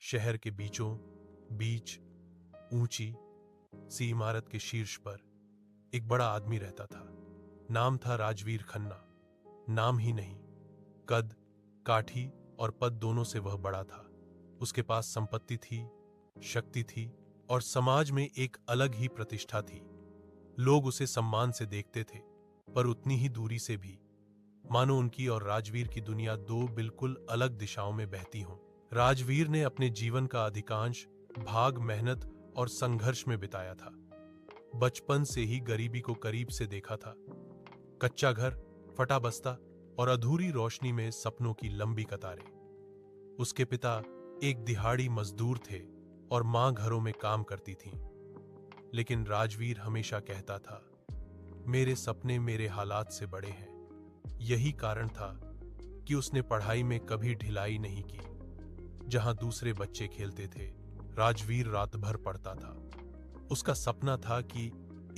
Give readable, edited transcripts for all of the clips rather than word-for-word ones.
शहर के बीचों बीच ऊंची सी इमारत के शीर्ष पर एक बड़ा आदमी रहता था। नाम था राजवीर खन्ना। नाम ही नहीं, कद, काठी और पद दोनों से वह बड़ा था। उसके पास संपत्ति थी, शक्ति थी और समाज में एक अलग ही प्रतिष्ठा थी। लोग उसे सम्मान से देखते थे, पर उतनी ही दूरी से भी, मानो उनकी और राजवीर की दुनिया दो बिल्कुल अलग दिशाओं में बहती हों। राजवीर ने अपने जीवन का अधिकांश भाग मेहनत और संघर्ष में बिताया था। बचपन से ही गरीबी को करीब से देखा था। कच्चा घर, फटा बस्ता और अधूरी रोशनी में सपनों की लंबी कतारें। उसके पिता एक दिहाड़ी मजदूर थे और मां घरों में काम करती थीं। लेकिन राजवीर हमेशा कहता था, मेरे सपने मेरे हालात से बड़े हैं। यही कारण था कि उसने पढ़ाई में कभी ढिलाई नहीं की। जहां दूसरे बच्चे खेलते थे, राजवीर रात भर पढ़ता था। उसका सपना था कि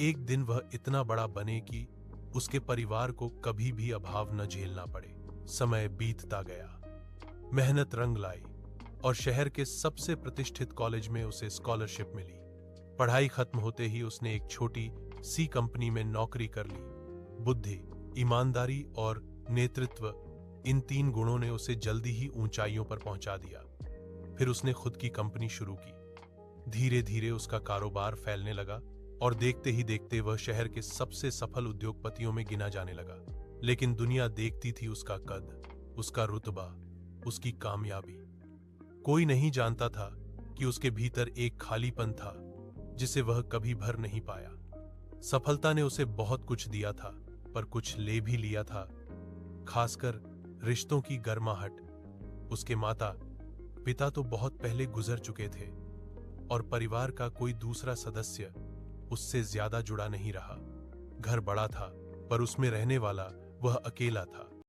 एक दिन वह इतना बड़ा बने कि उसके परिवार को कभी भी अभाव न झेलना पड़े। समय बीतता गया, मेहनत रंग लाई और शहर के सबसे प्रतिष्ठित कॉलेज में उसे स्कॉलरशिप मिली। पढ़ाई खत्म होते ही उसने एक छोटी सी कंपनी में नौकरी कर ली। बुद्धि, ईमानदारी और नेतृत्व, इन तीन गुणों ने उसे जल्दी ही ऊंचाइयों पर पहुंचा दिया। फिर उसने खुद की कंपनी शुरू की। धीरे धीरे उसका कारोबार फैलने लगा और देखते ही देखते वह शहर के सबसे सफल उद्योगपतियों में गिना जाने लगा। लेकिन दुनिया देखती थी उसका कद, उसका रुतबा, उसकी कामयाबी। कोई नहीं जानता था कि उसके भीतर एक खालीपन था जिसे वह कभी भर नहीं पाया। सफलता ने उसे बहुत कुछ दिया था, पर कुछ ले भी लिया था, खासकर रिश्तों की गर्माहट। उसके माता पिता तो बहुत पहले गुजर चुके थे और परिवार का कोई दूसरा सदस्य उससे ज्यादा जुड़ा नहीं रहा। घर बड़ा था, पर उसमें रहने वाला वह अकेला था।